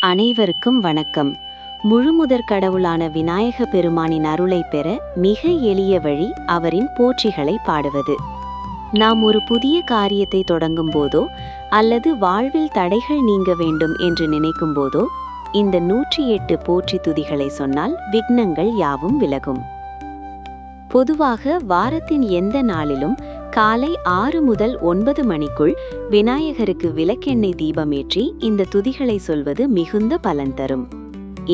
அனைவருக்கும் வணக்கம். முழுமுதற் கடவுளான விநாயக பெருமானின் அருளை பெற மிக எளிய வழி அவரின் போற்றிகளை பாடுவது. நாம் ஒரு புதிய காரியத்தை தொடங்கும் போதோ அல்லது வாழ்வில் தடைகள் நீங்க வேண்டும் என்று நினைக்கும் போதோ இந்த 108 போற்றி துதிகளை சொன்னால் விக்னங்கள் யாவும் விலகும். பொதுவாக வாரத்தின் எந்த நாளிலும் காலை 6 முதல் 9 மணிக்குள் விநாயகருக்கு விளக்கெண்ணெய் தீபமேற்றி இந்த துதிகளை சொல்வது மிகுந்த பலன் தரும்.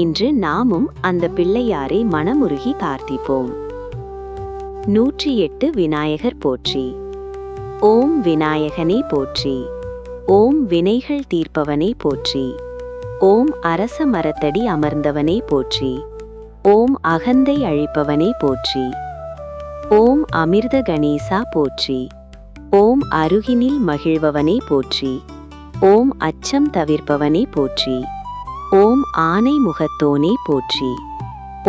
இன்று நாமும் அந்த பிள்ளையாரை மனமுருகி பிரார்த்திப்போம். 108 விநாயகர் போற்றி. ஓம் விநாயகனே போற்றி. ஓம் வினைகள் தீர்ப்பவனே போற்றி. ஓம் அரச மரத்தடி அமர்ந்தவனே போற்றி. ஓம் அகந்தை அழிப்பவனே போற்றி. ஓம் அமிர்த கணேசா போற்றி. ஓம் அருகினில் மகிழ்பவனே போற்றி. ஓம் அச்சம் தவிர்ப்பவனே போற்றி. ஓம் ஆனை முகத்தோனே போற்றி.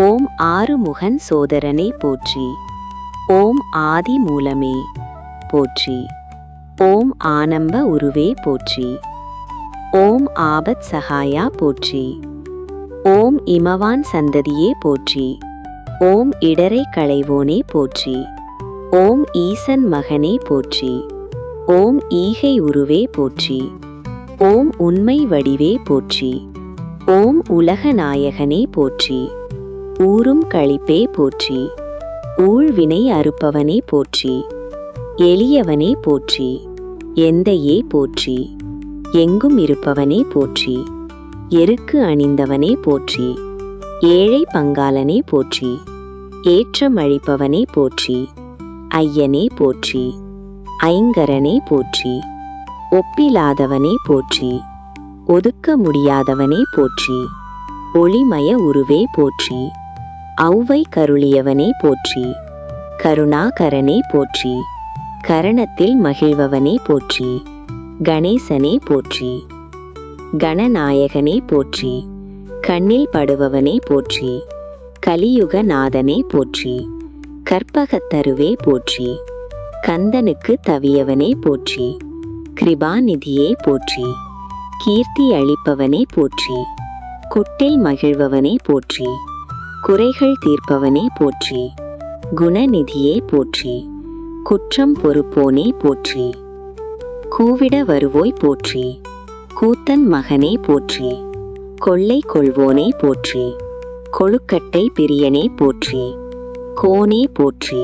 ஓம் ஆறுமுகன் சோதரனே போற்றி. ஓம் ஆதி மூலமே போற்றி. ஓம் ஆனம்ப உருவே போற்றி. ஓம் ஆபத் சகாயா போற்றி. ஓம் இமவான் சந்ததியே போற்றி. ஓம் இடரை களைவோனே போற்றி. ஓம் ஈசன் மகனே போற்றி. ஓம் ஈகை உருவே போற்றி. ஓம் உண்மை வடிவே போற்றி. ஓம் உலக நாயகனே போற்றி. ஊரும் களிப்பே போற்றி. ஊழ்வினை அறுப்பவனே போற்றி. எளியவனே போற்றி. எந்தையே போற்றி. எங்கும் இருப்பவனே போற்றி. எருக்கு அணிந்தவனே போற்றி. ஏழை பங்காளனே போற்றி. ஏற்றம் அழிப்பவனே போற்றி. ஐயனே போற்றி. ஐங்கரனே போற்றி. ஒப்பிலாதவனே போற்றி. ஒதுக்க முடியாதவனே போற்றி. ஒளிமய உருவே போற்றி. ஔவை கருளியவனே போற்றி. கருணாகரனே போற்றி. கரணத்தில் மகிழ்பவனே போற்றி. கணேசனே போற்றி. கணநாயகனே போற்றி. கண்ணில் படுபவனே போற்றி. கலியுக நாதனே போற்றி. கற்பகத்தருவே போற்றி. கந்தனுக்கு தவியவனே போற்றி. கிருபாநிதியே போற்றி. கீர்த்தி அளிப்பவனே போற்றி. குட்டில் மகிழ்பவனே போற்றி. குறைகள் தீர்ப்பவனே போற்றி. குணநிதியே போற்றி. குற்றம் பொறுப்போனே போற்றி. கூவிட வருவோய் போற்றி. கூத்தன் மகனே போற்றி. கொள்ளை கொள்வோனே போற்றி. கொழுக்கட்டை பிரியனே போற்றி. கோனே போற்றி.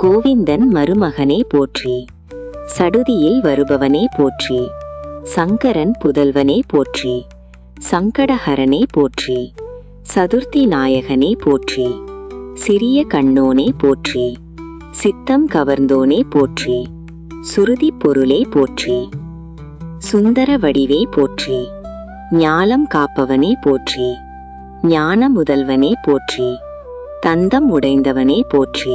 கோவிந்தன் மருமகனே போற்றி. சடுதியில் வருபவனே போற்றி. சங்கரன் புதல்வனே போற்றி. சங்கடஹரனே போற்றி. சதுர்த்தி நாயகனே போற்றி. சிறிய கண்ணோனே போற்றி. சித்தம் கவர்ந்தோனே போற்றி. சுருதி பொருளே போற்றி. சுந்தர வடிவே போற்றி. ஞாலம் காப்பவனே போற்றி. ஞான முதல்வனே போற்றி. தந்தம் உடைந்தவனே போற்றி.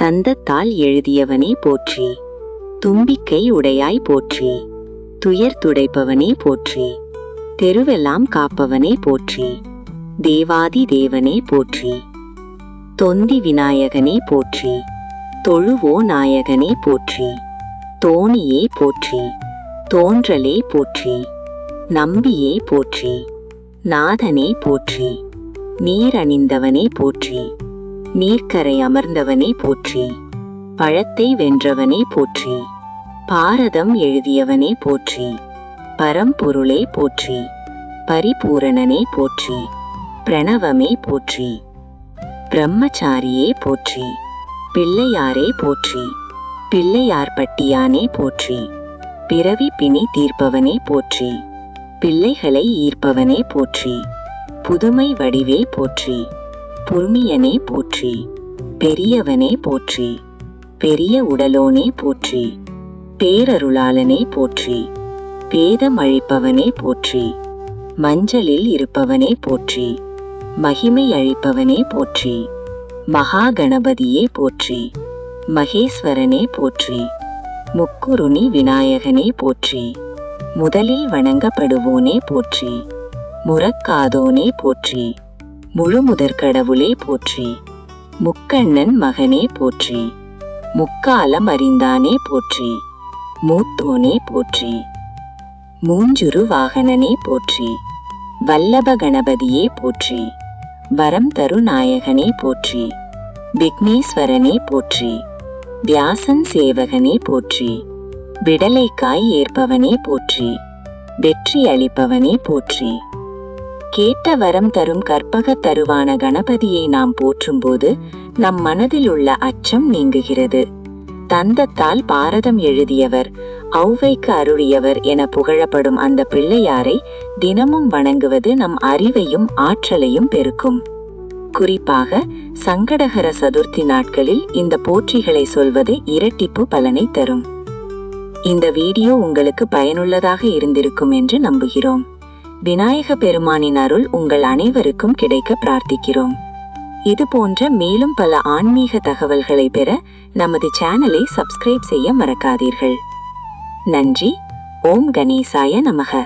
தந்தத்தால் எழுதியவனே போற்றி. தும்பிக்கை உடையாய் போற்றி. துயர் துடைப்பவனே போற்றி. தெருவெல்லாம் காப்பவனே போற்றி. தேவாதி தேவனே போற்றி. தொந்தி விநாயகனே போற்றி. தொழுவோ நாயகனே போற்றி. தோணியே போற்றி. தோன்றலே போற்றி. நம்பியே போற்றி. நாதனே போற்றி. நீரணிந்தவனே போற்றி. நீர்க்கரை அமர்ந்தவனே போற்றி. பழத்தை வென்றவனே போற்றி. பாரதம் எழுதியவனே போற்றி. பரம்பொருளே போற்றி. பரிபூரணனே போற்றி. பிரணவமே போற்றி. பிரம்மச்சாரியே போற்றி. பிள்ளையாரே போற்றி. பிள்ளையார்பட்டியானே போற்றி. பிறவி பிணி தீர்ப்பவனே போற்றி. பிள்ளைகளை ஈர்ப்பவனே போற்றி. புதுமை வடிவே போற்றி. புர்மியனே போற்றி. பெரியவனே போற்றி. பெரிய உடலோனே போற்றி. பேரருளாளனே போற்றி. பேதம் அழிப்பவனே போற்றி. மஞ்சளில் இருப்பவனே போற்றி. மகிமை அழிப்பவனே போற்றி. மகா கணபதியே போற்றி. மகேஸ்வரனே போற்றி. முக்குருணி விநாயகனே போற்றி. முதலில் வணங்கப்படுவோனே போற்றி. முறக்காதோனே போற்றி. முழுமுதற் கடவுளே போற்றி. முக்கண்ணன் மகனே போற்றி. முக்காலம் அறிந்தானே போற்றி. மூத்தோனே போற்றி. மூஞ்சுரு வாகனனே போற்றி. வல்லப கணபதியே போற்றி, வரம் தரு நாயகனே போற்றி, விக்னேஸ்வரனே போற்றி, வியாசன் சேவகனே போற்றி, விடலைக்காய் ஏற்பவனே போற்றி, வெற்றி அளிப்பவனே போற்றி. கேட்ட வரம் தரும் கற்பக தருவான கணபதியை நாம் போற்றும்போது நம் மனதில் உள்ள அச்சம் நீங்குகிறது. தந்தத்தால் பாரதம் எழுதியவர், ஔவைக்கு அருளியவர் என புகழப்படும் அந்த பிள்ளையாரை தினமும் வணங்குவது நம் அறிவையும் ஆற்றலையும் பெருக்கும். குறிப்பாக சங்கடஹர சதுர்த்தி நாட்களில் இந்த போற்றிகளை சொல்வது இரட்டிப்பு பலனை தரும். இந்த வீடியோ உங்களுக்கு பயனுள்ளதாக இருந்திருக்கும் என்று நம்புகிறோம். விநாயக பெருமானின் அருள் உங்கள் அனைவருக்கும் கிடைக்க பிரார்த்திக்கிறோம். இது போன்ற மேலும் பல ஆன்மீக தகவல்களை பெற நமது சேனலை சப்ஸ்கிரைப் செய்ய மறக்காதீர்கள். நன்றி. ஓம் கணேசாய நமக.